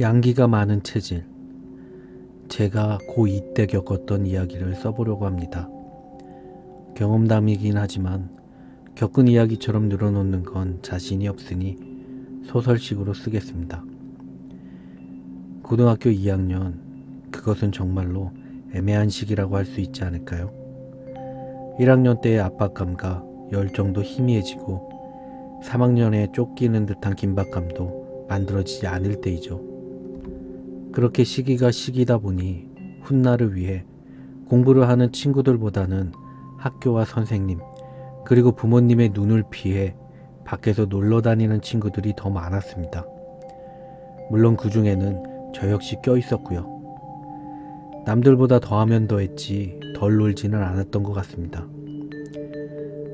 양기가 많은 체질. 제가 고2 때 겪었던 이야기를 써보려고 합니다. 경험담이긴 하지만 겪은 이야기처럼 늘어놓는 건 자신이 없으니 소설식으로 쓰겠습니다. 고등학교 2학년, 그것은 정말로 애매한 시기라고 할 수 있지 않을까요? 1학년 때의 압박감과 열정도 희미해지고 3학년에 쫓기는 듯한 긴박감도 만들어지지 않을 때이죠. 그렇게 시기가 시기다 보니 훗날을 위해 공부를 하는 친구들보다는 학교와 선생님, 그리고 부모님의 눈을 피해 밖에서 놀러 다니는 친구들이 더 많았습니다. 물론 그 중에는 저 역시 껴 있었고요. 남들보다 더하면 더했지 덜 놀지는 않았던 것 같습니다.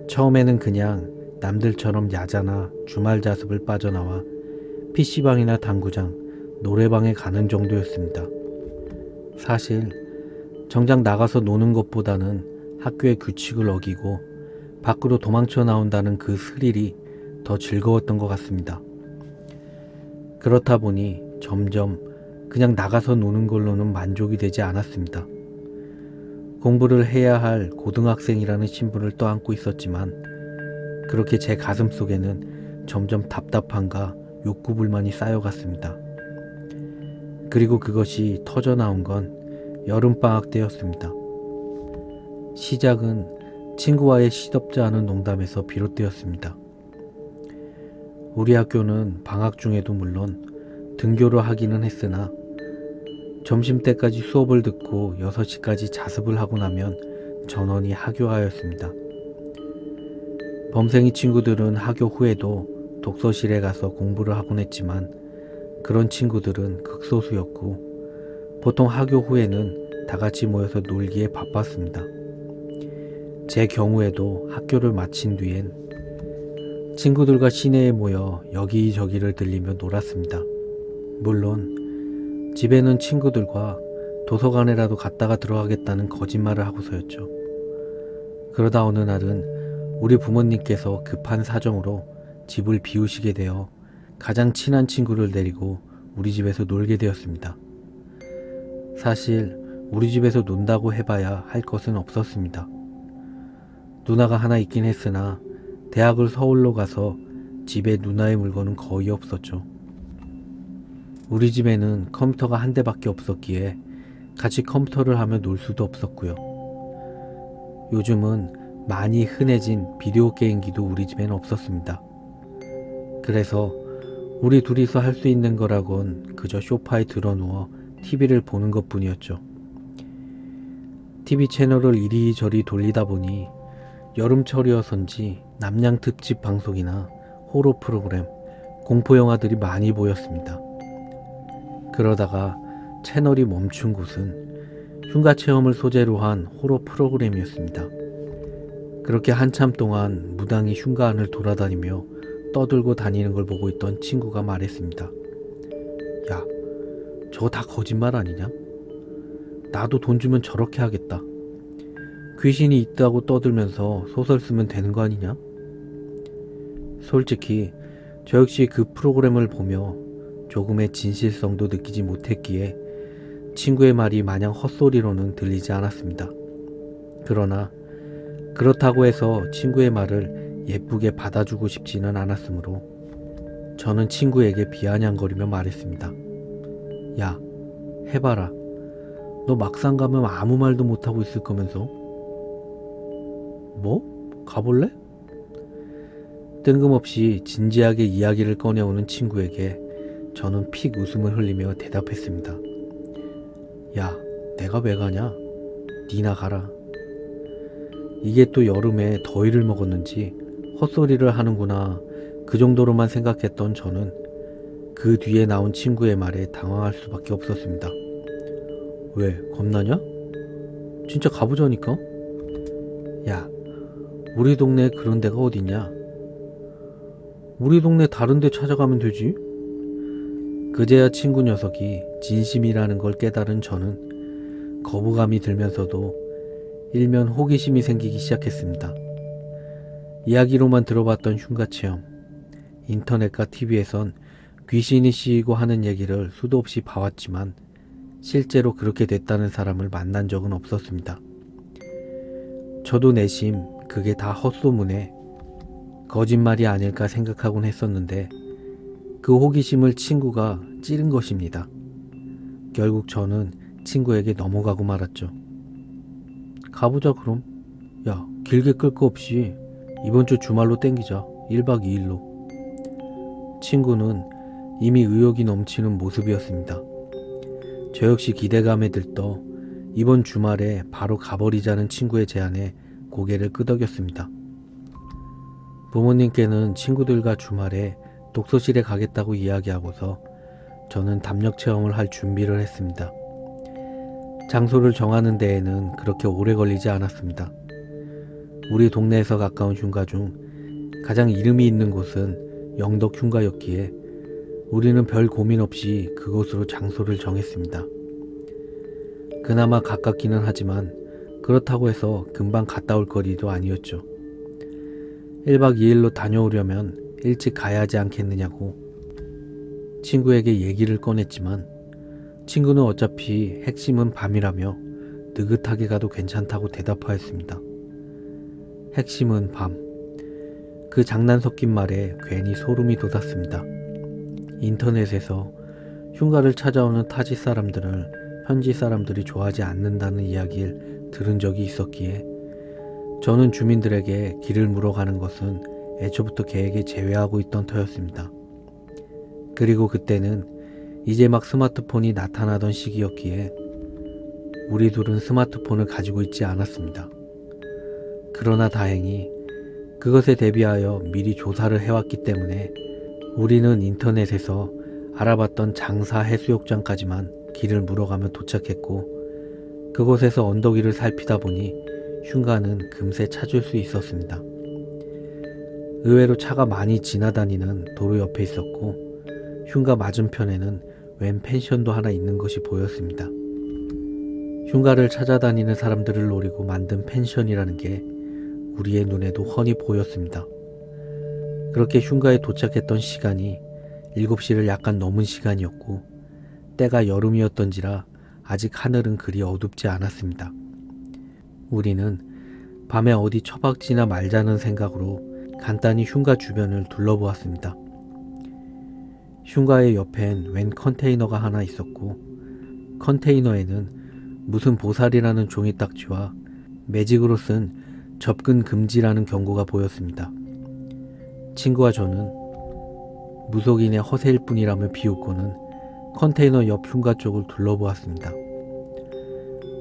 처음에는 그냥 남들처럼 야자나 주말 자습을 빠져나와 PC방이나 당구장, 노래방에 가는 정도였습니다. 사실 정작 나가서 노는 것보다는 학교의 규칙을 어기고 밖으로 도망쳐 나온다는 그 스릴이 더 즐거웠던 것 같습니다. 그렇다 보니 점점 그냥 나가서 노는 걸로는 만족이 되지 않았습니다. 공부를 해야 할 고등학생이라는 신분을 떠안고 있었지만 그렇게 제 가슴 속에는 점점 답답함과 욕구불만이 쌓여갔습니다. 그리고 그것이 터져나온 건 여름방학 때였습니다. 시작은 친구와의 시덥지 않은 농담에서 비롯되었습니다. 우리 학교는 방학 중에도 물론 등교를 하기는 했으나 점심때까지 수업을 듣고 6시까지 자습을 하고 나면 전원이 학교하였습니다. 범생이 친구들은 학교 후에도 독서실에 가서 공부를 하곤 했지만 그런 친구들은 극소수였고 보통 학교 후에는 다 같이 모여서 놀기에 바빴습니다. 제 경우에도 학교를 마친 뒤엔 친구들과 시내에 모여 여기저기를 들리며 놀았습니다. 물론 집에는 친구들과 도서관에라도 갔다가 들어가겠다는 거짓말을 하고서였죠. 그러다 어느 날은 우리 부모님께서 급한 사정으로 집을 비우시게 되어 가장 친한 친구를 데리고 우리 집에서 놀게 되었습니다. 사실 우리 집에서 논다고 해봐야 할 것은 없었습니다. 누나가 하나 있긴 했으나 대학을 서울로 가서 집에 누나의 물건은 거의 없었죠. 우리 집에는 컴퓨터가 한 대밖에 없었기에 같이 컴퓨터를 하며 놀 수도 없었고요. 요즘은 많이 흔해진 비디오 게임기도 우리 집에는 없었습니다. 그래서 우리 둘이서 할 수 있는 거라곤 그저 소파에 드러누워 TV를 보는 것 뿐이었죠. TV 채널을 이리저리 돌리다 보니 여름철이어서인지 남양 특집 방송이나 호러 프로그램, 공포 영화들이 많이 보였습니다. 그러다가 채널이 멈춘 곳은 흉가 체험을 소재로 한 호러 프로그램이었습니다. 그렇게 한참 동안 무당이 흉가 안을 돌아다니며 떠들고 다니는 걸 보고 있던 친구가 말했습니다. 야, 저거 다 거짓말 아니냐? 나도 돈 주면 저렇게 하겠다. 귀신이 있다고 떠들면서 소설 쓰면 되는 거 아니냐? 솔직히 저 역시 그 프로그램을 보며 조금의 진실성도 느끼지 못했기에 친구의 말이 마냥 헛소리로는 들리지 않았습니다. 그러나 그렇다고 해서 친구의 말을 예쁘게 받아주고 싶지는 않았으므로 저는 친구에게 비아냥거리며 말했습니다. 야, 해봐라. 너 막상 가면 아무 말도 못하고 있을 거면서. 뭐? 가볼래? 뜬금없이 진지하게 이야기를 꺼내오는 친구에게 저는 픽 웃음을 흘리며 대답했습니다. 야, 내가 왜 가냐? 니나 가라. 이게 또 여름에 더위를 먹었는지 헛소리를 하는구나, 그 정도로만 생각했던 저는 그 뒤에 나온 친구의 말에 당황할 수밖에 없었습니다. 왜, 겁나냐? 진짜 가보자니까? 야, 우리 동네에 그런 데가 어딨냐? 우리 동네 다른 데 찾아가면 되지? 그제야 친구 녀석이 진심이라는 걸 깨달은 저는 거부감이 들면서도 일면 호기심이 생기기 시작했습니다. 이야기로만 들어봤던 흉가체험, 인터넷과 TV에선 귀신이시고 하는 얘기를 수도 없이 봐왔지만 실제로 그렇게 됐다는 사람을 만난 적은 없었습니다. 저도 내심 그게 다 헛소문에 거짓말이 아닐까 생각하곤 했었는데 그 호기심을 친구가 찌른 것입니다. 결국 저는 친구에게 넘어가고 말았죠. 가보자 그럼. 야, 길게 끌 거 없이 이번 주 주말로 땡기자. 1박 2일로. 친구는 이미 의욕이 넘치는 모습이었습니다. 저 역시 기대감에 들떠 이번 주말에 바로 가버리자는 친구의 제안에 고개를 끄덕였습니다. 부모님께는 친구들과 주말에 독서실에 가겠다고 이야기하고서 저는 담력 체험을 할 준비를 했습니다. 장소를 정하는 데에는 그렇게 오래 걸리지 않았습니다. 우리 동네에서 가까운 흉가 중 가장 이름이 있는 곳은 영덕 흉가였기에 우리는 별 고민 없이 그곳으로 장소를 정했습니다. 그나마 가깝기는 하지만 그렇다고 해서 금방 갔다 올 거리도 아니었죠. 1박 2일로 다녀오려면 일찍 가야 하지 않겠느냐고 친구에게 얘기를 꺼냈지만 친구는 어차피 핵심은 밤이라며 느긋하게 가도 괜찮다고 대답하였습니다. 핵심은 밤. 그 장난 섞인 말에 괜히 소름이 돋았습니다. 인터넷에서 흉가를 찾아오는 타지 사람들을 현지 사람들이 좋아하지 않는다는 이야기를 들은 적이 있었기에 저는 주민들에게 길을 물어가는 것은 애초부터 계획에 제외하고 있던 터였습니다. 그리고 그때는 이제 막 스마트폰이 나타나던 시기였기에 우리 둘은 스마트폰을 가지고 있지 않았습니다. 그러나 다행히 그것에 대비하여 미리 조사를 해왔기 때문에 우리는 인터넷에서 알아봤던 장사 해수욕장까지만 길을 물어가며 도착했고 그곳에서 언덕 위를 살피다 보니 흉가는 금세 찾을 수 있었습니다. 의외로 차가 많이 지나다니는 도로 옆에 있었고 흉가 맞은편에는 웬 펜션도 하나 있는 것이 보였습니다. 흉가를 찾아다니는 사람들을 노리고 만든 펜션이라는 게 우리의 눈에도 훤히 보였습니다. 그렇게 흉가에 도착했던 시간이 7시를 약간 넘은 시간이었고 때가 여름이었던지라 아직 하늘은 그리 어둡지 않았습니다. 우리는 밤에 어디 처박지나 말자는 생각으로 간단히 흉가 주변을 둘러보았습니다. 흉가의 옆엔 웬 컨테이너가 하나 있었고 컨테이너에는 무슨 보살이라는 종이딱지와 매직으로 쓴 접근 금지라는 경고가 보였습니다. 친구와 저는 무속인의 허세일 뿐이라며 비웃고는 컨테이너 옆 흉가 쪽을 둘러보았습니다.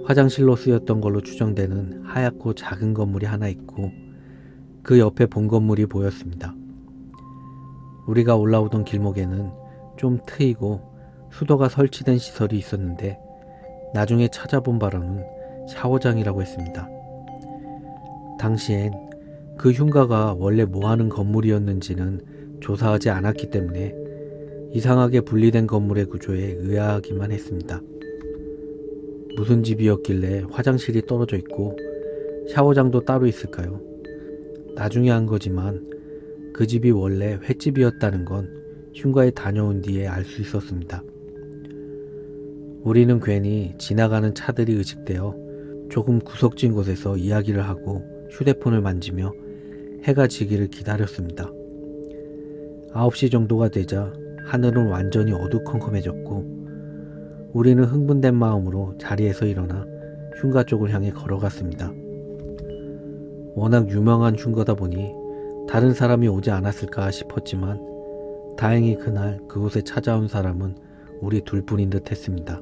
화장실로 쓰였던 걸로 추정되는 하얗고 작은 건물이 하나 있고 그 옆에 본 건물이 보였습니다. 우리가 올라오던 길목에는 좀 트이고 수도가 설치된 시설이 있었는데 나중에 찾아본 바로는 샤워장이라고 했습니다. 당시엔 그 흉가가 원래 뭐하는 건물이었는지는 조사하지 않았기 때문에 이상하게 분리된 건물의 구조에 의아하기만 했습니다. 무슨 집이었길래 화장실이 떨어져 있고 샤워장도 따로 있을까요? 나중에 한 거지만 그 집이 원래 횟집이었다는 건 흉가에 다녀온 뒤에 알 수 있었습니다. 우리는 괜히 지나가는 차들이 의식되어 조금 구석진 곳에서 이야기를 하고 휴대폰을 만지며 해가 지기를 기다렸습니다. 9시 정도가 되자 하늘은 완전히 어두컴컴해졌고 우리는 흥분된 마음으로 자리에서 일어나 흉가 쪽을 향해 걸어갔습니다. 워낙 유명한 흉가다 보니 다른 사람이 오지 않았을까 싶었지만 다행히 그날 그곳에 찾아온 사람은 우리 둘뿐인 듯 했습니다.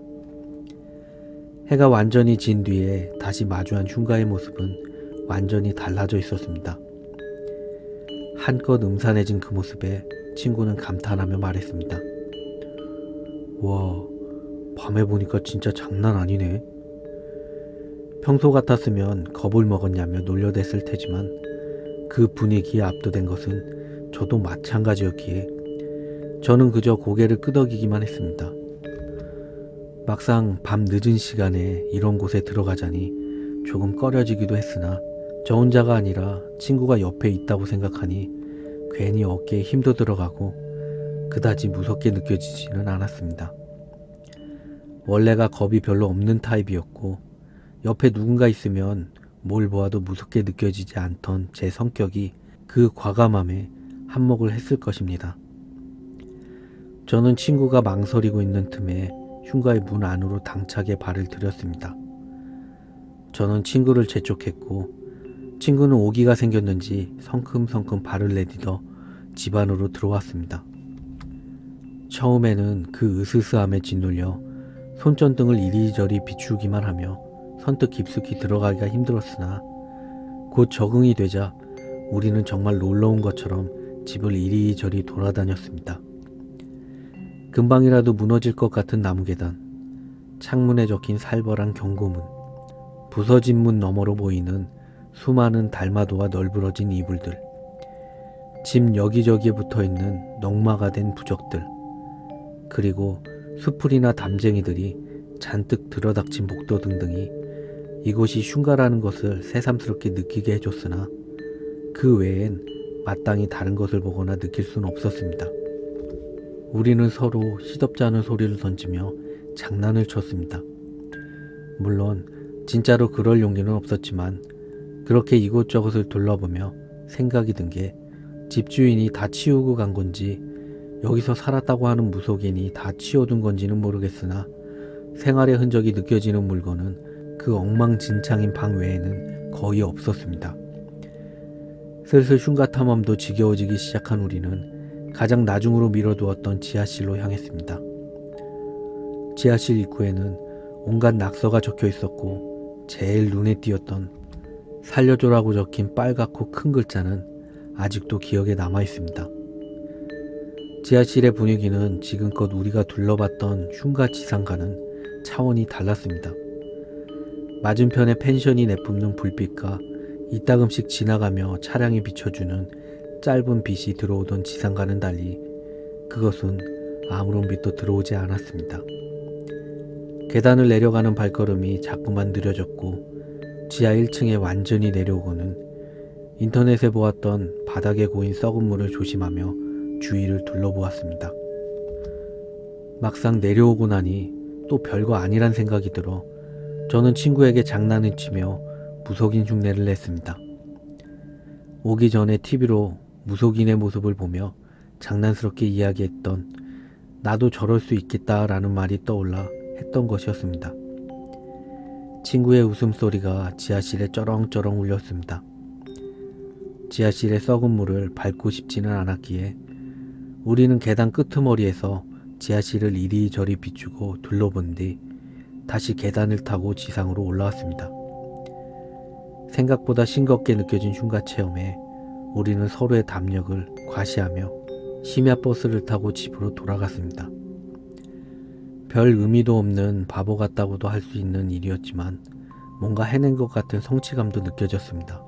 해가 완전히 진 뒤에 다시 마주한 흉가의 모습은 완전히 달라져 있었습니다. 한껏 음산해진 그 모습에 친구는 감탄하며 말했습니다. 와, 밤에 보니까 진짜 장난 아니네. 평소 같았으면 겁을 먹었냐며 놀려댔을 테지만 그 분위기에 압도된 것은 저도 마찬가지였기에 저는 그저 고개를 끄덕이기만 했습니다. 막상 밤 늦은 시간에 이런 곳에 들어가자니 조금 꺼려지기도 했으나 저 혼자가 아니라 친구가 옆에 있다고 생각하니 괜히 어깨에 힘도 들어가고 그다지 무섭게 느껴지지는 않았습니다. 원래가 겁이 별로 없는 타입이었고 옆에 누군가 있으면 뭘 보아도 무섭게 느껴지지 않던 제 성격이 그 과감함에 한몫을 했을 것입니다. 저는 친구가 망설이고 있는 틈에 흉가의 문 안으로 당차게 발을 들였습니다. 저는 친구를 재촉했고 친구는 오기가 생겼는지 성큼성큼 발을 내딛어 집 안으로 들어왔습니다. 처음에는 그 으스스함에 짓눌려 손전등을 이리저리 비추기만 하며 선뜻 깊숙이 들어가기가 힘들었으나 곧 적응이 되자 우리는 정말 놀러온 것처럼 집을 이리저리 돌아다녔습니다. 금방이라도 무너질 것 같은 나무계단, 창문에 적힌 살벌한 경고문, 부서진 문 너머로 보이는 수많은 달마도와 널브러진 이불들, 집 여기저기에 붙어있는 넝마가 된 부적들, 그리고 수풀이나 담쟁이들이 잔뜩 들어닥친 복도 등등이 이곳이 흉가라는 것을 새삼스럽게 느끼게 해줬으나 그 외엔 마땅히 다른 것을 보거나 느낄 수는 없었습니다. 우리는 서로 시덥지 않은 소리를 던지며 장난을 쳤습니다. 물론 진짜로 그럴 용기는 없었지만 그렇게 이곳저곳을 둘러보며 생각이 든 게 집주인이 다 치우고 간 건지 여기서 살았다고 하는 무속인이 다 치워둔 건지는 모르겠으나 생활의 흔적이 느껴지는 물건은 그 엉망진창인 방 외에는 거의 없었습니다. 슬슬 흉가 탐험도 지겨워지기 시작한 우리는 가장 나중으로 미뤄두었던 지하실로 향했습니다. 지하실 입구에는 온갖 낙서가 적혀 있었고 제일 눈에 띄었던 살려줘라고 적힌 빨갛고 큰 글자는 아직도 기억에 남아 있습니다. 지하실의 분위기는 지금껏 우리가 둘러봤던 흉가 지상과는 차원이 달랐습니다. 맞은편에 펜션이 내뿜는 불빛과 이따금씩 지나가며 차량이 비춰주는 짧은 빛이 들어오던 지상과는 달리 그것은 아무런 빛도 들어오지 않았습니다. 계단을 내려가는 발걸음이 자꾸만 느려졌고 지하 1층에 완전히 내려오고는 인터넷에 보았던 바닥에 고인 썩은 물을 조심하며 주위를 둘러보았습니다. 막상 내려오고 나니 또 별거 아니란 생각이 들어 저는 친구에게 장난을 치며 무속인 흉내를 냈습니다. 오기 전에 TV로 무속인의 모습을 보며 장난스럽게 이야기했던 나도 저럴 수 있겠다라는 말이 떠올라 했던 것이었습니다. 친구의 웃음소리가 지하실에 쩌렁쩌렁 울렸습니다. 지하실의 썩은 물을 밟고 싶지는 않았기에 우리는 계단 끄트머리에서 지하실을 이리저리 비추고 둘러본 뒤 다시 계단을 타고 지상으로 올라왔습니다. 생각보다 싱겁게 느껴진 흉가 체험에 우리는 서로의 담력을 과시하며 심야 버스를 타고 집으로 돌아갔습니다. 별 의미도 없는 바보 같다고도 할 수 있는 일이었지만 뭔가 해낸 것 같은 성취감도 느껴졌습니다.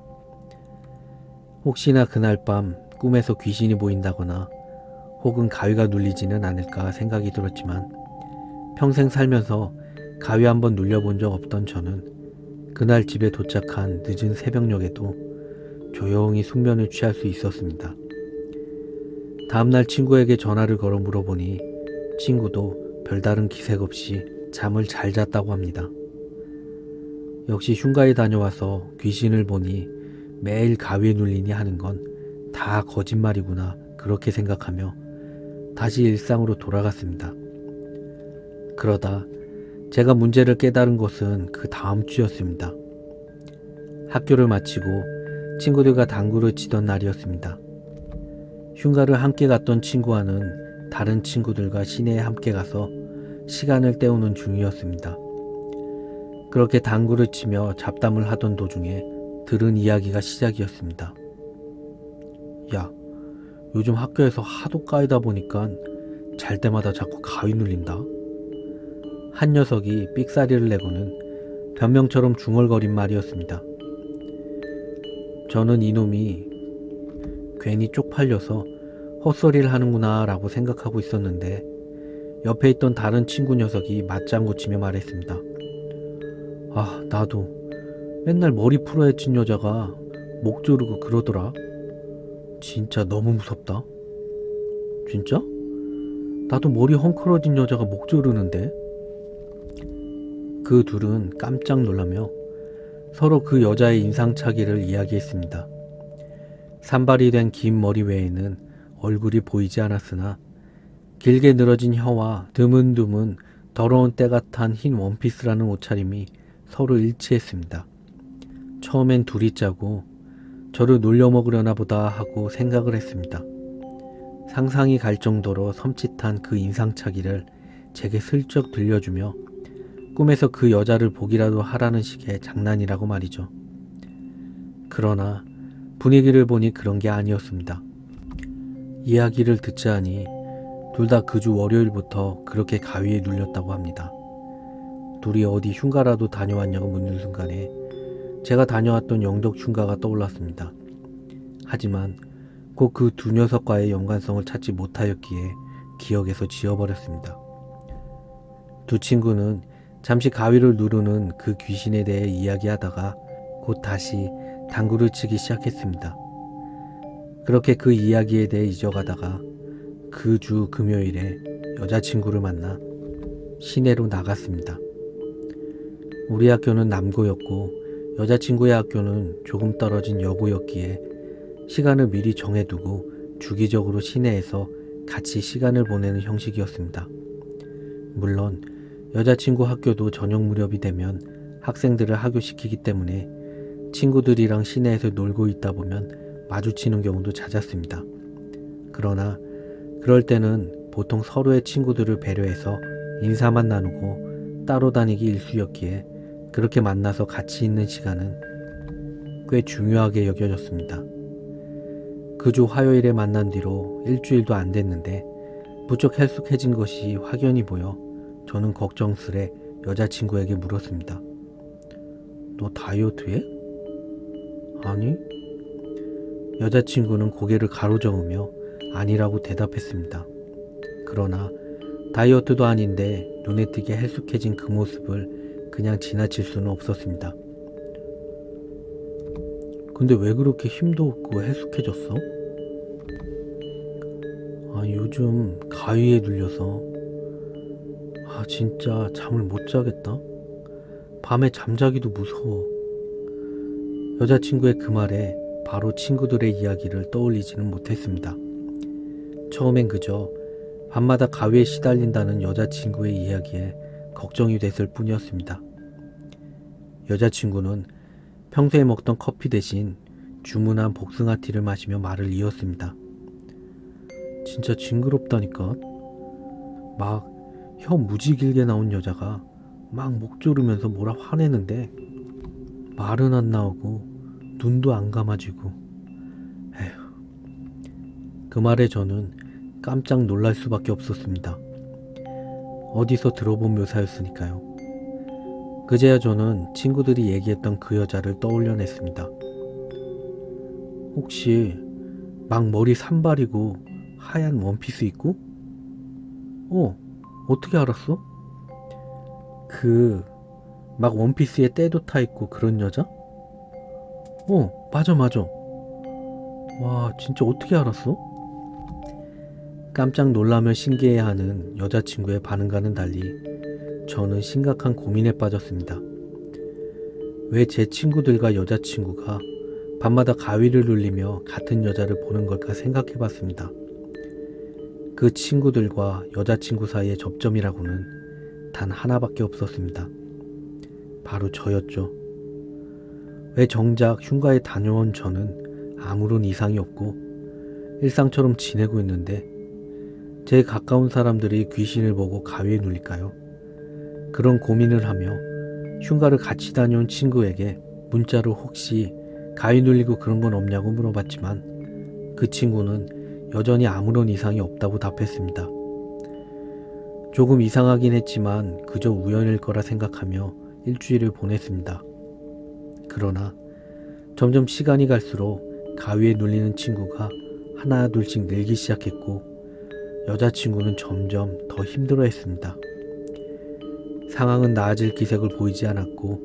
혹시나 그날 밤 꿈에서 귀신이 보인다거나 혹은 가위가 눌리지는 않을까 생각이 들었지만 평생 살면서 가위 한번 눌려본 적 없던 저는 그날 집에 도착한 늦은 새벽녘에도 조용히 숙면을 취할 수 있었습니다. 다음날 친구에게 전화를 걸어 물어보니 친구도 별다른 기색 없이 잠을 잘 잤다고 합니다. 역시 흉가에 다녀와서 귀신을 보니 매일 가위에 눌리니 하는 건 다 거짓말이구나 그렇게 생각하며 다시 일상으로 돌아갔습니다. 그러다 제가 문제를 깨달은 것은 그 다음 주였습니다. 학교를 마치고 친구들과 당구를 치던 날이었습니다. 흉가를 함께 갔던 친구와는 다른 친구들과 시내에 함께 가서 시간을 때우는 중이었습니다. 그렇게 당구를 치며 잡담을 하던 도중에 들은 이야기가 시작이었습니다. 야, 요즘 학교에서 하도 까이다 보니까 잘 때마다 자꾸 가위 눌린다. 한 녀석이 삑사리를 내고는 변명처럼 중얼거린 말이었습니다. 저는 이놈이 괜히 쪽팔려서 헛소리를 하는구나 라고 생각하고 있었는데 옆에 있던 다른 친구 녀석이 맞장구 치며 말했습니다. 아, 나도 맨날 머리 풀어야 친 여자가 목 조르고 그러더라. 진짜 너무 무섭다. 진짜? 나도 머리 헝클어진 여자가 목 조르는데? 그 둘은 깜짝 놀라며 서로 그 여자의 인상차기를 이야기했습니다. 산발이 된 긴 머리 외에는 얼굴이 보이지 않았으나 길게 늘어진 혀와 드문드문 더러운 때가 탄 흰 원피스라는 옷차림이 서로 일치했습니다. 처음엔 둘이 짜고 저를 놀려먹으려나 보다 하고 생각을 했습니다. 상상이 갈 정도로 섬찟한 그 인상차기를 제게 슬쩍 들려주며 꿈에서 그 여자를 보기라도 하라는 식의 장난이라고 말이죠. 그러나 분위기를 보니 그런 게 아니었습니다. 이야기를 듣자 하니 둘 다 그 주 월요일부터 그렇게 가위에 눌렸다고 합니다. 둘이 어디 흉가라도 다녀왔냐고 묻는 순간에 제가 다녀왔던 영덕 흉가가 떠올랐습니다. 하지만 곧 그 두 녀석과의 연관성을 찾지 못하였기에 기억에서 지워버렸습니다. 두 친구는 잠시 가위를 누르는 그 귀신에 대해 이야기하다가 곧 다시 당구를 치기 시작했습니다. 그렇게 그 이야기에 대해 잊어가다가 그 주 금요일에 여자친구를 만나 시내로 나갔습니다. 우리 학교는 남고였고 여자친구의 학교는 조금 떨어진 여고였기에 시간을 미리 정해두고 주기적으로 시내에서 같이 시간을 보내는 형식이었습니다. 물론 여자친구 학교도 저녁 무렵이 되면 학생들을 하교시키기 때문에 친구들이랑 시내에서 놀고 있다 보면 마주치는 경우도 잦았습니다. 그러나 그럴 때는 보통 서로의 친구들을 배려해서 인사만 나누고 따로 다니기 일쑤였기에 그렇게 만나서 같이 있는 시간은 꽤 중요하게 여겨졌습니다. 그 주 화요일에 만난 뒤로 일주일도 안 됐는데 부쩍 헬쑥해진 것이 확연히 보여 저는 걱정스레 여자친구에게 물었습니다. 너 다이어트 해? 아니? 여자친구는 고개를 가로저으며 아니라고 대답했습니다. 그러나 다이어트도 아닌데 눈에 띄게 헬쑥해진 그 모습을 그냥 지나칠 수는 없었습니다. 근데 왜 그렇게 힘도 없고 헬쑥해졌어? 요즘 가위에 눌려서 진짜 잠을 못 자겠다. 밤에 잠자기도 무서워. 여자친구의 그 말에 바로 친구들의 이야기를 떠올리지는 못했습니다. 처음엔 그저 밤마다 가위에 시달린다는 여자친구의 이야기에 걱정이 됐을 뿐이었습니다. 여자친구는 평소에 먹던 커피 대신 주문한 복숭아티를 마시며 말을 이었습니다. 진짜 징그럽다니까. 막 혀 무지 길게 나온 여자가 막 목 조르면서 뭐라 화내는데 말은 안 나오고 눈도 안 감아지고. 그 말에 저는 깜짝 놀랄 수밖에 없었습니다. 어디서 들어본 묘사였으니까요. 그제야 저는 친구들이 얘기했던 그 여자를 떠올려냈습니다. 혹시 막 머리 산발이고 하얀 원피스 입고? 어떻게 알았어? 막 원피스에 때도 타 있고 그런 여자? 맞아. 와, 진짜 어떻게 알았어? 깜짝 놀라며 신기해하는 여자친구의 반응과는 달리 저는 심각한 고민에 빠졌습니다. 왜 제 친구들과 여자친구가 밤마다 가위를 눌리며 같은 여자를 보는 걸까 생각해봤습니다. 그 친구들과 여자친구 사이의 접점이라고는 단 하나밖에 없었습니다. 바로 저였죠. 왜 정작 흉가에 다녀온 저는 아무런 이상이 없고 일상처럼 지내고 있는데 제 가까운 사람들이 귀신을 보고 가위에 눌릴까요? 그런 고민을 하며 흉가를 같이 다녀온 친구에게 문자로 혹시 가위 눌리고 그런 건 없냐고 물어봤지만 그 친구는 여전히 아무런 이상이 없다고 답했습니다. 조금 이상하긴 했지만 그저 우연일 거라 생각하며 일주일을 보냈습니다. 그러나 점점 시간이 갈수록 가위에 눌리는 친구가 하나 둘씩 늘기 시작했고 여자친구는 점점 더 힘들어했습니다. 상황은 나아질 기색을 보이지 않았고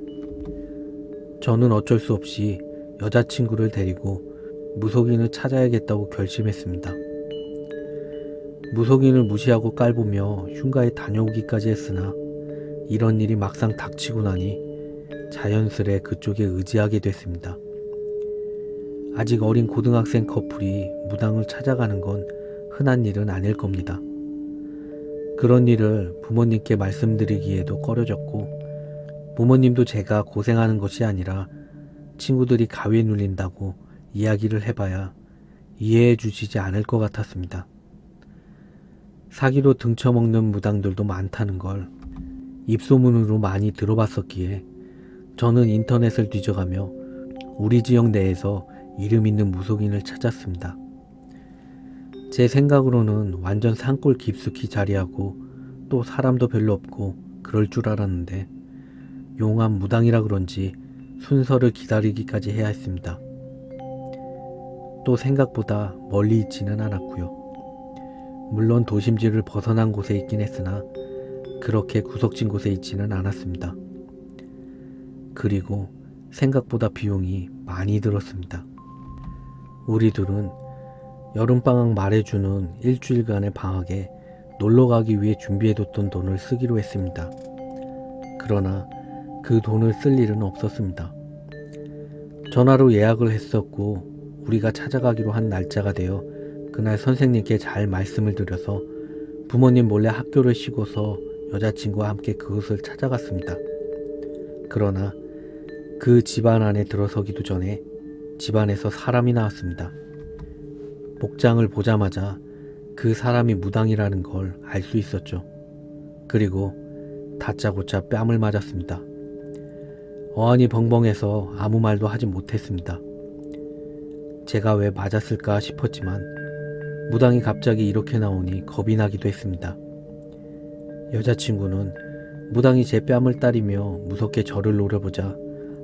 저는 어쩔 수 없이 여자친구를 데리고 무속인을 찾아야겠다고 결심했습니다. 무속인을 무시하고 깔보며 흉가에 다녀오기까지 했으나 이런 일이 막상 닥치고 나니 자연스레 그쪽에 의지하게 됐습니다. 아직 어린 고등학생 커플이 무당을 찾아가는 건 흔한 일은 아닐 겁니다. 그런 일을 부모님께 말씀드리기에도 꺼려졌고 부모님도 제가 고생하는 것이 아니라 친구들이 가위에 눌린다고 이야기를 해봐야 이해해 주시지 않을 것 같았습니다. 사기로 등쳐먹는 무당들도 많다는 걸 입소문으로 많이 들어봤었기에 저는 인터넷을 뒤져가며 우리 지역 내에서 이름 있는 무속인을 찾았습니다. 제 생각으로는 완전 산골 깊숙이 자리하고 또 사람도 별로 없고 그럴 줄 알았는데 용한 무당이라 그런지 순서를 기다리기까지 해야 했습니다. 또 생각보다 멀리 있지는 않았고요. 물론 도심지를 벗어난 곳에 있긴 했으나 그렇게 구석진 곳에 있지는 않았습니다. 그리고 생각보다 비용이 많이 들었습니다. 우리 둘은 여름방학 말에 주는 일주일간의 방학에 놀러가기 위해 준비해뒀던 돈을 쓰기로 했습니다. 그러나 그 돈을 쓸 일은 없었습니다. 전화로 예약을 했었고 우리가 찾아가기로 한 날짜가 되어 그날 선생님께 잘 말씀을 드려서 부모님 몰래 학교를 쉬고서 여자친구와 함께 그곳을 찾아갔습니다. 그러나 그 집안 안에 들어서기도 전에 집안에서 사람이 나왔습니다. 복장을 보자마자 그 사람이 무당이라는 걸 알 수 있었죠. 그리고 다짜고짜 뺨을 맞았습니다. 어안이 벙벙해서 아무 말도 하지 못했습니다. 제가 왜 맞았을까 싶었지만 무당이 갑자기 이렇게 나오니 겁이 나기도 했습니다. 여자친구는 무당이 제 뺨을 따리며 무섭게 저를 노려보자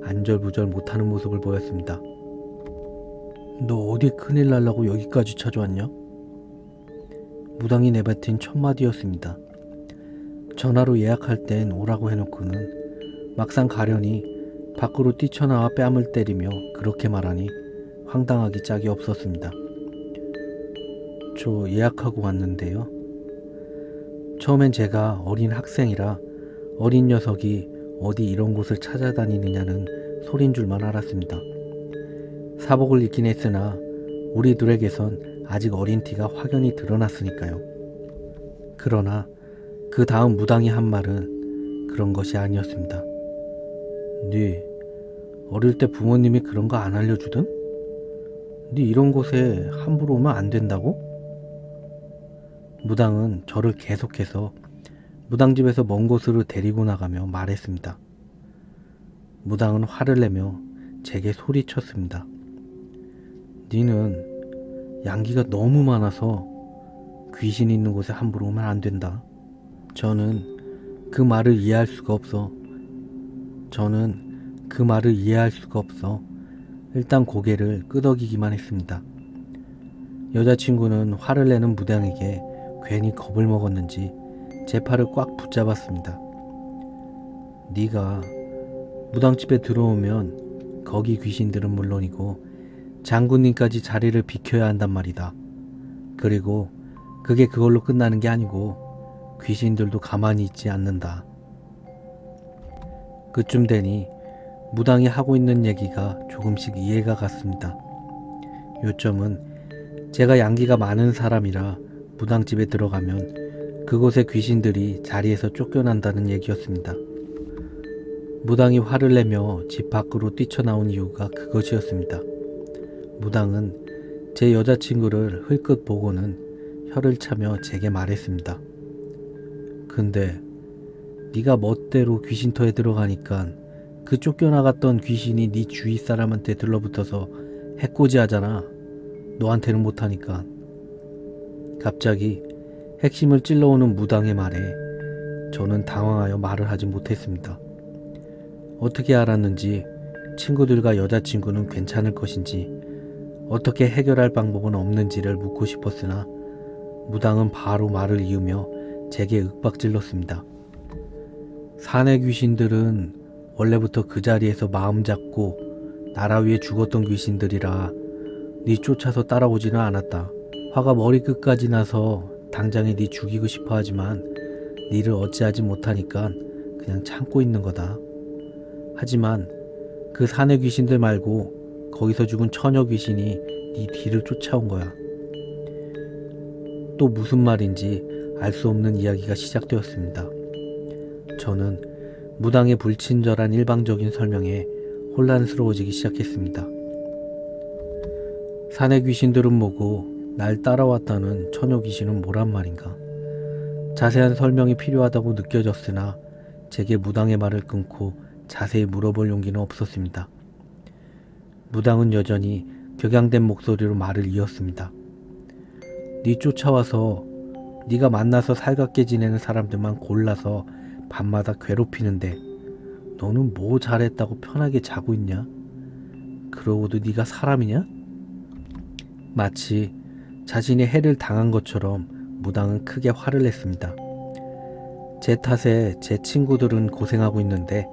안절부절 못하는 모습을 보였습니다. 너 어디 큰일 날라고 여기까지 찾아왔냐? 무당이 내뱉은 첫 마디였습니다. 전화로 예약할 땐 오라고 해놓고는 막상 가려니 밖으로 뛰쳐나와 뺨을 때리며 그렇게 말하니 황당하기 짝이 없었습니다. 저 예약하고 왔는데요. 처음엔 제가 어린 학생이라 어린 녀석이 어디 이런 곳을 찾아다니느냐는 소린 줄만 알았습니다. 사복을 입긴 했으나 우리 둘에게선 아직 어린 티가 확연히 드러났으니까요. 그러나 그 다음 무당이 한 말은 그런 것이 아니었습니다. 네 어릴 때 부모님이 그런 거 안 알려주든? 네 이런 곳에 함부로 오면 안 된다고? 무당은 저를 계속해서 무당집에서 먼 곳으로 데리고 나가며 말했습니다. 무당은 화를 내며 제게 소리쳤습니다. 니는 양기가 너무 많아서 귀신 있는 곳에 함부로 오면 안 된다. 저는 그 말을 이해할 수가 없어. 일단 고개를 끄덕이기만 했습니다. 여자친구는 화를 내는 무당에게 괜히 겁을 먹었는지 제 팔을 꽉 붙잡았습니다. 네가 무당집에 들어오면 거기 귀신들은 물론이고 장군님까지 자리를 비켜야 한단 말이다. 그리고 그게 그걸로 끝나는 게 아니고 귀신들도 가만히 있지 않는다. 그쯤 되니 무당이 하고 있는 얘기가 조금씩 이해가 갔습니다. 요점은 제가 양기가 많은 사람이라 무당집에 들어가면 그곳의 귀신들이 자리에서 쫓겨난다는 얘기였습니다. 무당이 화를 내며 집 밖으로 뛰쳐나온 이유가 그것이었습니다. 무당은 제 여자친구를 흘끗 보고는 혀를 차며 제게 말했습니다. 근데 네가 멋대로 귀신터에 들어가니까 그 쫓겨나갔던 귀신이 네 주위 사람한테 들러붙어서 해코지하잖아. 너한테는 못하니까. 갑자기 핵심을 찔러오는 무당의 말에 저는 당황하여 말을 하지 못했습니다. 어떻게 알았는지 친구들과 여자친구는 괜찮을 것인지 어떻게 해결할 방법은 없는지를 묻고 싶었으나 무당은 바로 말을 이으며 제게 윽박질렀습니다. 사내 귀신들은 원래부터 그 자리에서 마음 잡고 나라 위에 죽었던 귀신들이라 네 쫓아서 따라오지는 않았다. 화가 머리끝까지 나서 당장에 네 죽이고 싶어 하지만 니를 어찌하지 못하니까 그냥 참고 있는 거다. 하지만 그 산의 귀신들 말고 거기서 죽은 처녀 귀신이 네 뒤를 쫓아온 거야. 또 무슨 말인지 알 수 없는 이야기가 시작되었습니다. 저는 무당의 불친절한 일방적인 설명에 혼란스러워지기 시작했습니다. 산의 귀신들은 뭐고 날 따라왔다는 처녀 귀신은 뭐란 말인가. 자세한 설명이 필요하다고 느껴졌으나 제게 무당의 말을 끊고 자세히 물어볼 용기는 없었습니다. 무당은 여전히 격양된 목소리로 말을 이었습니다. 네 쫓아와서 네가 만나서 살갑게 지내는 사람들만 골라서 밤마다 괴롭히는데 너는 뭐 잘했다고 편하게 자고 있냐? 그러고도 네가 사람이냐? 마치 자신이 해를 당한 것처럼 무당은 크게 화를 냈습니다. 제 탓에 제 친구들은 고생하고 있는데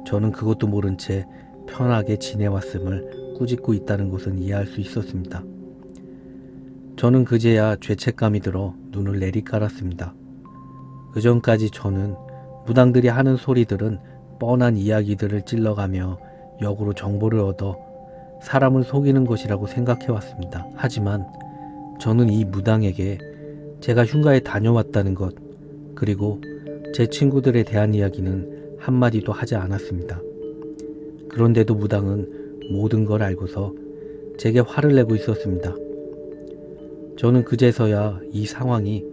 저는 그것도 모른 채 편하게 지내왔음을 꾸짖고 있다는 것은 이해할 수 있었습니다. 저는 그제야 죄책감이 들어 눈을 내리깔았습니다. 그전까지 저는 무당들이 하는 소리들은 뻔한 이야기들을 찔러가며 역으로 정보를 얻어 사람을 속이는 것이라고 생각해왔습니다. 하지만 저는 이 무당에게 제가 흉가에 다녀왔다는 것, 그리고 제 친구들에 대한 이야기는 한마디도 하지 않았습니다. 그런데도 무당은 모든 걸 알고서 제게 화를 내고 있었습니다. 저는 그제서야 이 상황이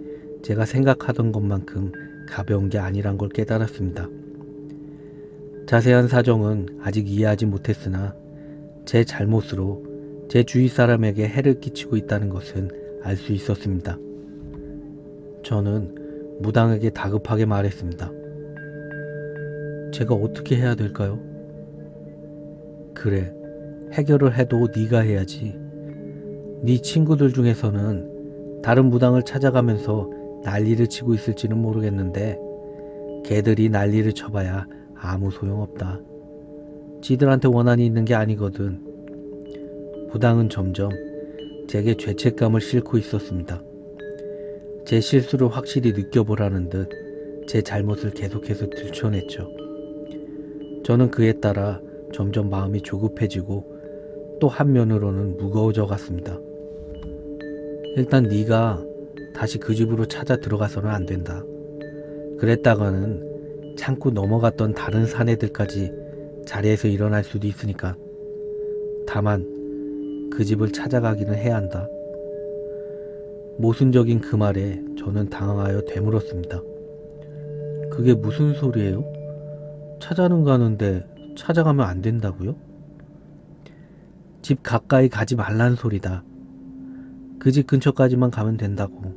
제가 생각하던 것만큼 가벼운 게 아니란 걸 깨달았습니다. 자세한 사정은 아직 이해하지 못했으나 제 잘못으로 제 주위 사람에게 해를 끼치고 있다는 것은 알 수 있었습니다. 저는 무당에게 다급하게 말했습니다. 제가 어떻게 해야 될까요? 그래, 해결을 해도 네가 해야지. 네 친구들 중에서는 다른 무당을 찾아가면서 난리를 치고 있을지는 모르겠는데 걔들이 난리를 쳐봐야 아무 소용없다. 지들한테 원한이 있는 게 아니거든. 무당은 점점 제게 죄책감을 싣고 있었습니다. 제 실수를 확실히 느껴보라는 듯 제 잘못을 계속해서 들춰냈죠. 저는 그에 따라 점점 마음이 조급해지고 또 한면으로는 무거워져 갔습니다. 일단 네가 다시 그 집으로 찾아 들어가서는 안 된다. 그랬다가는 참고 넘어갔던 다른 사내들까지 자리에서 일어날 수도 있으니까. 다만 그 집을 찾아가기는 해야 한다. 모순적인 그 말에 저는 당황하여 되물었습니다. 그게 무슨 소리예요? 찾아는 가는데 찾아가면 안 된다고요? 집 가까이 가지 말란 소리다. 그 집 근처까지만 가면 된다고.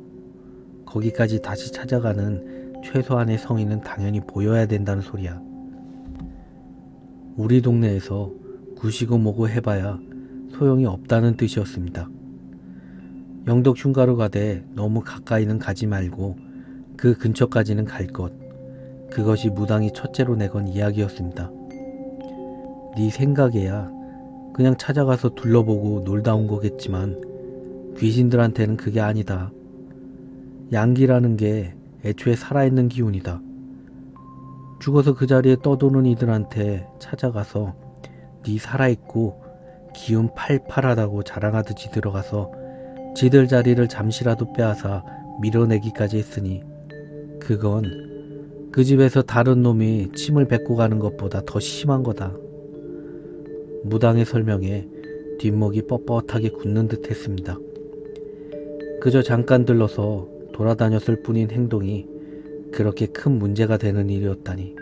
거기까지 다시 찾아가는 최소한의 성의는 당연히 보여야 된다는 소리야. 우리 동네에서 구시고 뭐고 해봐야 소용이 없다는 뜻이었습니다. 영덕 흉가로 가되 너무 가까이는 가지 말고 그 근처까지는 갈 것. 그것이 무당이 첫째로 내건 이야기였습니다. 네 생각에야 그냥 찾아가서 둘러보고 놀다 온 거겠지만 귀신들한테는 그게 아니다. 양기라는 게 애초에 살아있는 기운이다. 죽어서 그 자리에 떠도는 이들한테 찾아가서 네 살아있고 기운 팔팔하다고 자랑하듯이 들어가서 지들 자리를 잠시라도 빼앗아 밀어내기까지 했으니 그건 그 집에서 다른 놈이 침을 뱉고 가는 것보다 더 심한 거다. 무당의 설명에 뒷목이 뻣뻣하게 굳는 듯 했습니다. 그저 잠깐 들러서 돌아다녔을 뿐인 행동이 그렇게 큰 문제가 되는 일이었다니.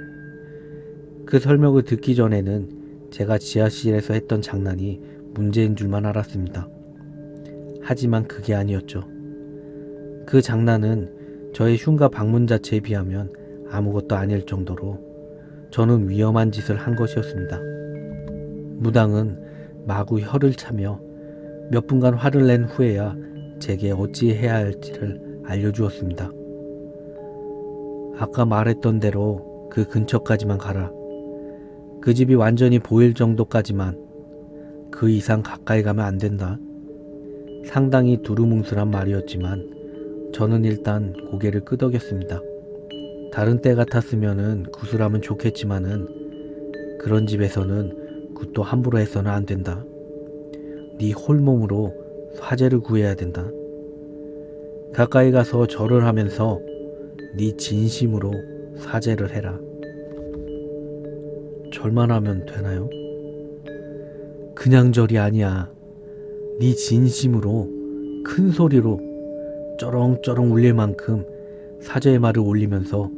그 설명을 듣기 전에는 제가 지하실에서 했던 장난이 문제인 줄만 알았습니다. 하지만 그게 아니었죠. 그 장난은 저의 흉가 방문 자체에 비하면 아무것도 아닐 정도로 저는 위험한 짓을 한 것이었습니다. 무당은 마구 혀를 차며 몇 분간 화를 낸 후에야 제게 어찌해야 할지를 알려주었습니다. 아까 말했던 대로 그 근처까지만 가라. 그 집이 완전히 보일 정도까지만. 그 이상 가까이 가면 안 된다. 상당히 두루뭉술한 말이었지만 저는 일단 고개를 끄덕였습니다. 다른 때 같았으면은 구슬하면 좋겠지만은 그런 집에서는 굿도 함부로 해서는 안 된다. 네 홀몸으로 화제를 구해야 된다. 가까이 가서 절을 하면서 네 진심으로 사죄를 해라. 절만 하면 되나요? 그냥 절이 아니야. 네 진심으로 큰 소리로 쩌렁쩌렁 울릴 만큼 사죄의 말을 올리면서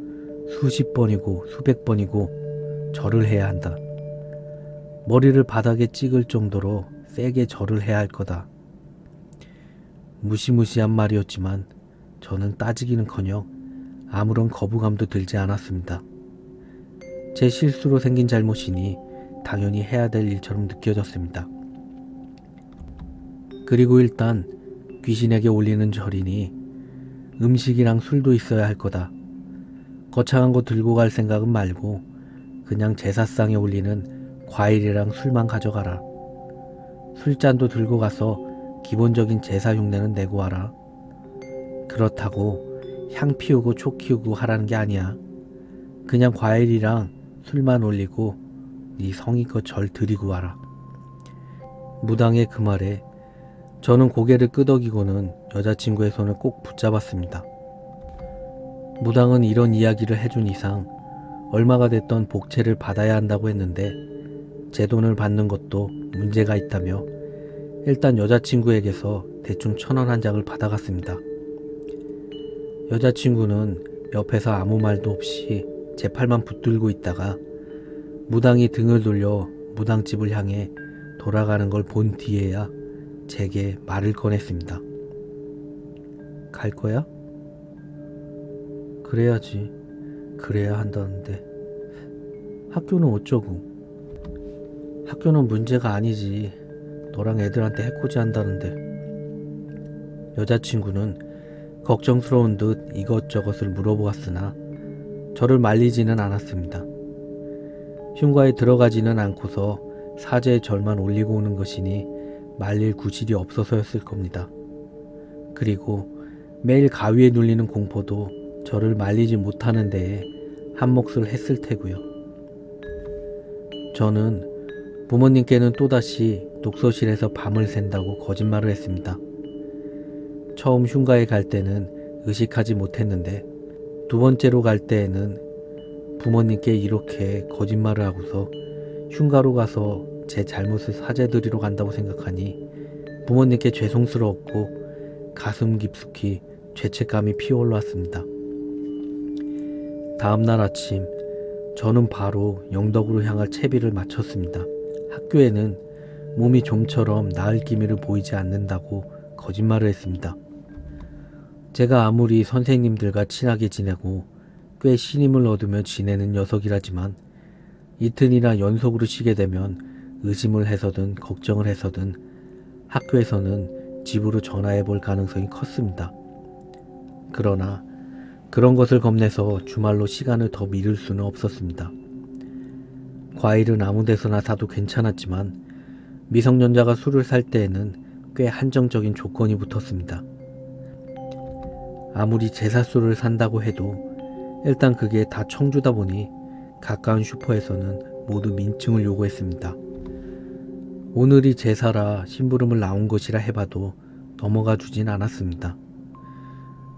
수십 번이고 수백 번이고 절을 해야 한다. 머리를 바닥에 찍을 정도로 세게 절을 해야 할 거다. 무시무시한 말이었지만 저는 따지기는커녕 아무런 거부감도 들지 않았습니다. 제 실수로 생긴 잘못이니 당연히 해야 될 일처럼 느껴졌습니다. 그리고 일단 귀신에게 올리는 절이니 음식이랑 술도 있어야 할 거다. 거창한 거 들고 갈 생각은 말고 그냥 제사상에 올리는 과일이랑 술만 가져가라. 술잔도 들고 가서 기본적인 제사 흉내는 내고 와라. 그렇다고 향 피우고 초 키우고 하라는 게 아니야. 그냥 과일이랑 술만 올리고 네 성의껏 절 드리고 와라. 무당의 그 말에 저는 고개를 끄덕이고는 여자친구의 손을 꼭 붙잡았습니다. 무당은 이런 이야기를 해준 이상 얼마가 됐던 복채를 받아야 한다고 했는데 제 돈을 받는 것도 문제가 있다며 일단 여자친구에게서 대충 1,000원 한 장을 받아갔습니다. 여자친구는 옆에서 아무 말도 없이 제 팔만 붙들고 있다가 무당이 등을 돌려 무당집을 향해 돌아가는 걸 본 뒤에야 제게 말을 꺼냈습니다. 갈 거야? 그래야지. 그래야 한다는데. 학교는 어쩌고? 학교는 문제가 아니지. 너랑 애들한테 해코지 한다는데. 여자친구는 걱정스러운 듯 이것저것을 물어보았으나 저를 말리지는 않았습니다. 흉가에 들어가지는 않고서 사제의 절만 올리고 오는 것이니 말릴 구실이 없어서였을 겁니다. 그리고 매일 가위에 눌리는 공포도 저를 말리지 못하는 데에 한몫을 했을 테고요. 저는 부모님께는 또다시 독서실에서 밤을 샌다고 거짓말을 했습니다. 처음 흉가에 갈 때는 의식하지 못했는데 두 번째로 갈 때에는 부모님께 이렇게 거짓말을 하고서 흉가로 가서 제 잘못을 사죄드리러 간다고 생각하니 부모님께 죄송스러웠고 가슴 깊숙이 죄책감이 피어올랐습니다. 다음날 아침 저는 바로 영덕으로 향할 채비를 마쳤습니다. 학교에는 몸이 좀처럼 나을 기미를 보이지 않는다고 거짓말을 했습니다. 제가 아무리 선생님들과 친하게 지내고 꽤 신임을 얻으며 지내는 녀석이라지만 이틀이나 연속으로 쉬게 되면 의심을 해서든 걱정을 해서든 학교에서는 집으로 전화해 볼 가능성이 컸습니다. 그러나 그런 것을 겁내서 주말로 시간을 더 미룰 수는 없었습니다. 과일은 아무 데서나 사도 괜찮았지만 미성년자가 술을 살 때에는 꽤 한정적인 조건이 붙었습니다. 아무리 제사술을 산다고 해도 일단 그게 다 청주다 보니 가까운 슈퍼에서는 모두 민증을 요구했습니다. 오늘이 제사라 심부름을 나온 것이라 해봐도 넘어가 주진 않았습니다.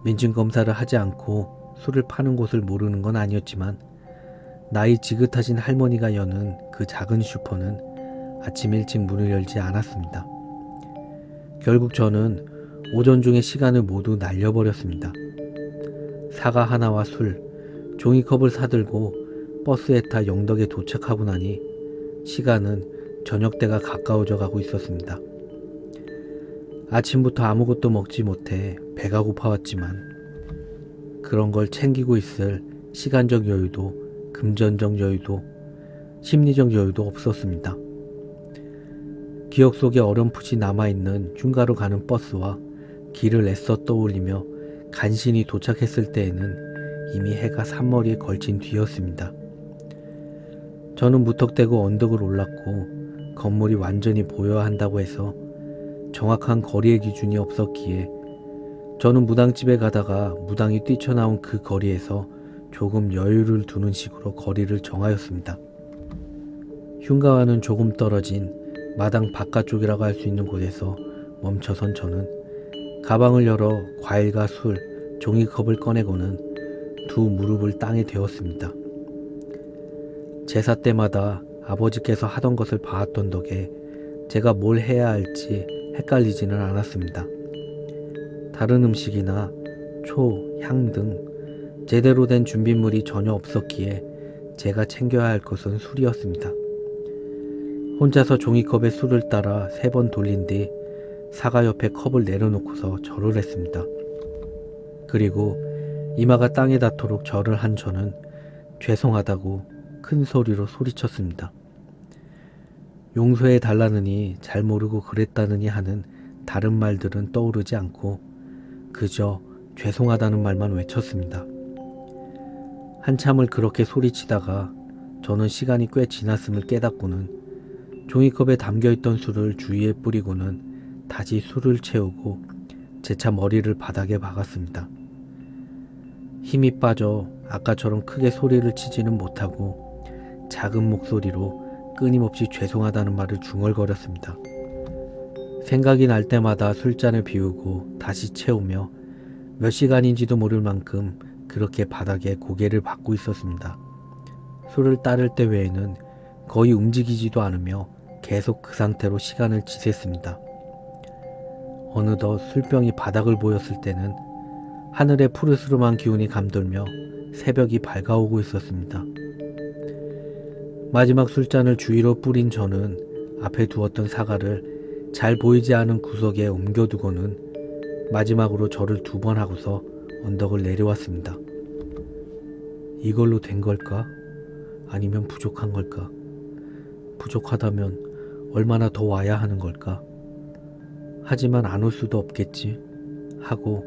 민증 검사를 하지 않고 술을 파는 곳을 모르는 건 아니었지만 나이 지긋하신 할머니가 여는 그 작은 슈퍼는 아침 일찍 문을 열지 않았습니다. 결국 저는 오전 중에 시간을 모두 날려버렸습니다. 사과 하나와 술, 종이컵을 사들고 버스에 타 영덕에 도착하고 나니 시간은 저녁때가 가까워져 가고 있었습니다. 아침부터 아무것도 먹지 못해 배가 고파왔지만 그런 걸 챙기고 있을 시간적 여유도 금전적 여유도 심리적 여유도 없었습니다. 기억 속에 어렴풋이 남아있는 흉가로 가는 버스와 길을 애써 떠올리며 간신히 도착했을 때에는 이미 해가 산머리에 걸친 뒤였습니다. 저는 무턱대고 언덕을 올랐고 건물이 완전히 보여야 한다고 해서 정확한 거리의 기준이 없었기에 저는 무당집에 가다가 무당이 뛰쳐나온 그 거리에서 조금 여유를 두는 식으로 거리를 정하였습니다. 흉가와는 조금 떨어진 마당 바깥쪽이라고 할 수 있는 곳에서 멈춰선 저는 가방을 열어 과일과 술, 종이컵을 꺼내고는 두 무릎을 땅에 대었습니다. 제사 때마다 아버지께서 하던 것을 봐왔던 덕에 제가 뭘 해야 할지 헷갈리지는 않았습니다. 다른 음식이나 초, 향 등 제대로 된 준비물이 전혀 없었기에 제가 챙겨야 할 것은 술이었습니다. 혼자서 종이컵에 술을 따라 3번 돌린 뒤 사과 옆에 컵을 내려놓고서 절을 했습니다. 그리고 이마가 땅에 닿도록 절을 한 저는 죄송하다고 큰 소리로 소리쳤습니다. 용서해 달라느니 잘 모르고 그랬다느니 하는 다른 말들은 떠오르지 않고 그저 죄송하다는 말만 외쳤습니다. 한참을 그렇게 소리치다가 저는 시간이 꽤 지났음을 깨닫고는 종이컵에 담겨있던 술을 주위에 뿌리고는 다시 술을 채우고 재차 머리를 바닥에 박았습니다. 힘이 빠져 아까처럼 크게 소리를 치지는 못하고 작은 목소리로 끊임없이 죄송하다는 말을 중얼거렸습니다. 생각이 날 때마다 술잔을 비우고 다시 채우며 몇 시간인지도 모를 만큼 그렇게 바닥에 고개를 박고 있었습니다. 술을 따를 때 외에는 거의 움직이지도 않으며 계속 그 상태로 시간을 지샜습니다. 어느덧 술병이 바닥을 보였을 때는 하늘의 푸르스름한 기운이 감돌며 새벽이 밝아오고 있었습니다. 마지막 술잔을 주위로 뿌린 저는 앞에 두었던 사과를 잘 보이지 않은 구석에 옮겨두고는 마지막으로 절을 2번 하고서 언덕을 내려왔습니다. 이걸로 된 걸까? 아니면 부족한 걸까? 부족하다면 얼마나 더 와야 하는 걸까? 하지만 안 올 수도 없겠지 하고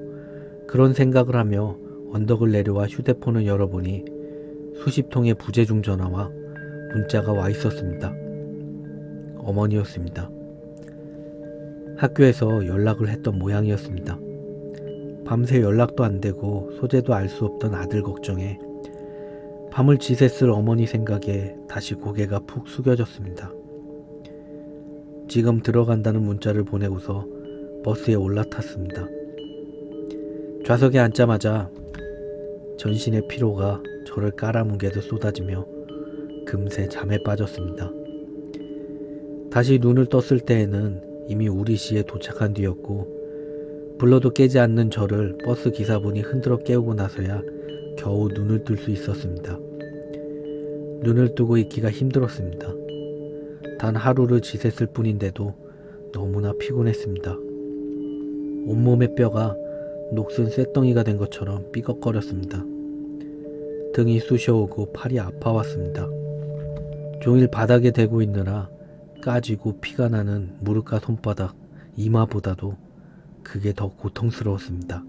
그런 생각을 하며 언덕을 내려와 휴대폰을 열어보니 수십 통의 부재중 전화와 문자가 와 있었습니다. 어머니였습니다. 학교에서 연락을 했던 모양이었습니다. 밤새 연락도 안 되고 소재도 알 수 없던 아들 걱정에 밤을 지샜을 어머니 생각에 다시 고개가 푹 숙여졌습니다. 지금 들어간다는 문자를 보내고서 버스에 올라탔습니다. 좌석에 앉자마자 전신의 피로가 저를 깔아뭉개듯 쏟아지며 금세 잠에 빠졌습니다. 다시 눈을 떴을 때에는 이미 우리시에 도착한 뒤였고 불러도 깨지 않는 저를 버스 기사분이 흔들어 깨우고 나서야 겨우 눈을 뜰 수 있었습니다. 눈을 뜨고 있기가 힘들었습니다. 단 하루를 지샜을 뿐인데도 너무나 피곤했습니다. 온몸의 뼈가 녹슨 쇳덩이가 된 것처럼 삐걱거렸습니다. 등이 쑤셔오고 팔이 아파왔습니다. 종일 바닥에 대고 있느라 까지고 피가 나는 무릎과 손바닥, 이마보다도 그게 더 고통스러웠습니다.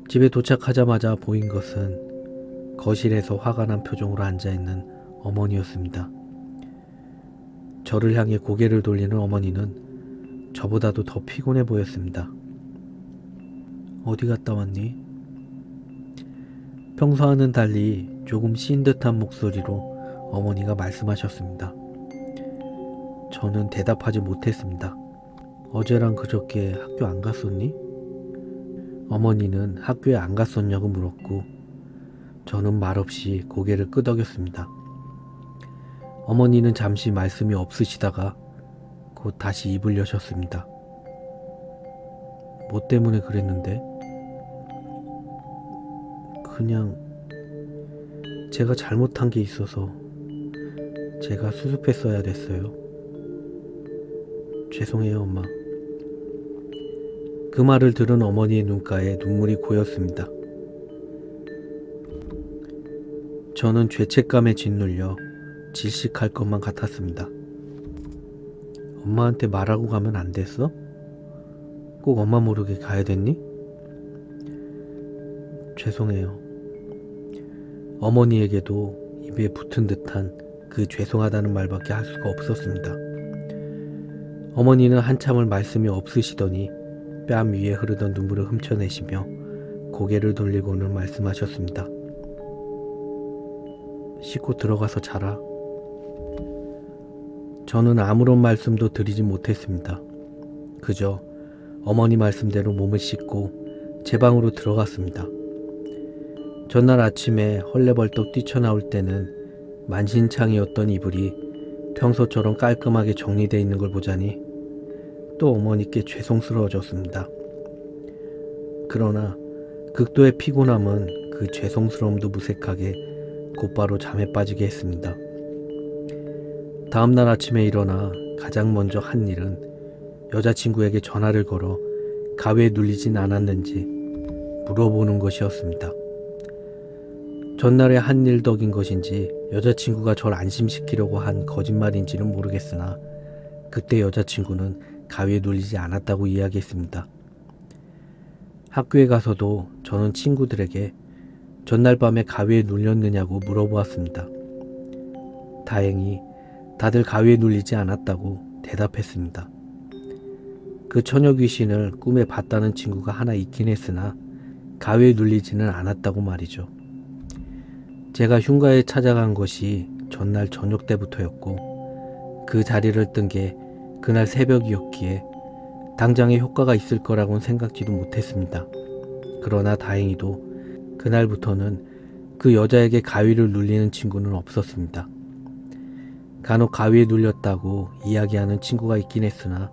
집에 도착하자마자 보인 것은 거실에서 화가 난 표정으로 앉아있는 어머니였습니다. 저를 향해 고개를 돌리는 어머니는 저보다도 더 피곤해 보였습니다. 어디 갔다 왔니? 평소와는 달리 조금 쉰 듯한 목소리로 어머니가 말씀하셨습니다. 저는 대답하지 못했습니다. 어제랑 그저께 학교 안 갔었니? 어머니는 학교에 안 갔었냐고 물었고 저는 말없이 고개를 끄덕였습니다. 어머니는 잠시 말씀이 없으시다가 곧 다시 입을 여셨습니다. 뭐 때문에 그랬는데? 그냥 제가 잘못한 게 있어서 제가 수습했어야 됐어요. 죄송해요, 엄마. 그 말을 들은 어머니의 눈가에 눈물이 고였습니다. 저는 죄책감에 짓눌려 질식할 것만 같았습니다. 엄마한테 말하고 가면 안 됐어? 꼭 엄마 모르게 가야 됐니? 죄송해요. 어머니에게도 입에 붙은 듯한 그 죄송하다는 말밖에 할 수가 없었습니다. 어머니는 한참을 말씀이 없으시더니 뺨 위에 흐르던 눈물을 훔쳐내시며 고개를 돌리고는 말씀하셨습니다. 씻고 들어가서 자라. 저는 아무런 말씀도 드리지 못했습니다. 그저 어머니 말씀대로 몸을 씻고 제 방으로 들어갔습니다. 전날 아침에 헐레벌떡 뛰쳐나올 때는 만신창이었던 이불이 평소처럼 깔끔하게 정리되어 있는 걸 보자니 또 어머니께 죄송스러워졌습니다. 그러나 극도의 피곤함은 그 죄송스러움도 무색하게 곧바로 잠에 빠지게 했습니다. 다음날 아침에 일어나 가장 먼저 한 일은 여자친구에게 전화를 걸어 가위에 눌리진 않았는지 물어보는 것이었습니다. 전날에 한 일 덕인 것인지 여자친구가 절 안심시키려고 한 거짓말인지는 모르겠으나 그때 여자친구는 가위에 눌리지 않았다고 이야기했습니다. 학교에 가서도 저는 친구들에게 전날 밤에 가위에 눌렸느냐고 물어보았습니다. 다행히 다들 가위에 눌리지 않았다고 대답했습니다. 그 처녀 귀신을 꿈에 봤다는 친구가 하나 있긴 했으나 가위에 눌리지는 않았다고 말이죠. 제가 흉가에 찾아간 것이 전날 저녁 때부터였고 그 자리를 뜬 게 그날 새벽이었기에 당장에 효과가 있을 거라고는 생각지도 못했습니다. 그러나 다행히도 그날부터는 그 여자에게 가위를 눌리는 친구는 없었습니다. 간혹 가위에 눌렸다고 이야기하는 친구가 있긴 했으나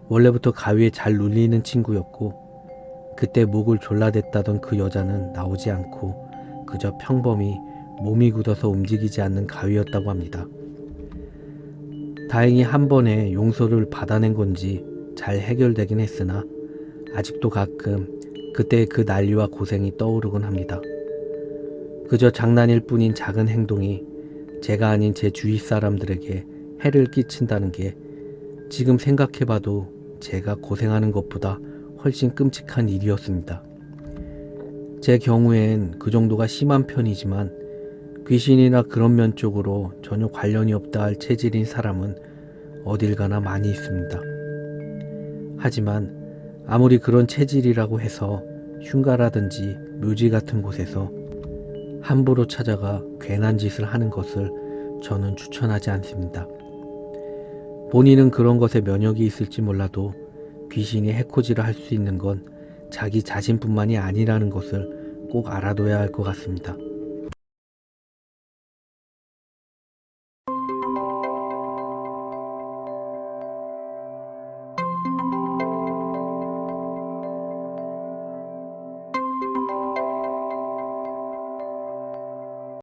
원래부터 가위에 잘 눌리는 친구였고 그때 목을 졸라댔다던 그 여자는 나오지 않고 그저 평범히 몸이 굳어서 움직이지 않는 가위였다고 합니다. 다행히 한 번에 용서를 받아낸 건지 잘 해결되긴 했으나 아직도 가끔 그때의 그 난리와 고생이 떠오르곤 합니다. 그저 장난일 뿐인 작은 행동이 제가 아닌 제 주위 사람들에게 해를 끼친다는 게 지금 생각해봐도 제가 고생하는 것보다 훨씬 끔찍한 일이었습니다. 제 경우엔 그 정도가 심한 편이지만 귀신이나 그런 면 쪽으로 전혀 관련이 없다 할 체질인 사람은 어딜 가나 많이 있습니다. 하지만 아무리 그런 체질이라고 해서 흉가라든지 묘지 같은 곳에서 함부로 찾아가 괜한 짓을 하는 것을 저는 추천하지 않습니다. 본인은 그런 것에 면역이 있을지 몰라도 귀신이 해코지를 할 수 있는 건 자기 자신뿐만이 아니라는 것을 꼭 알아둬야 할 것 같습니다.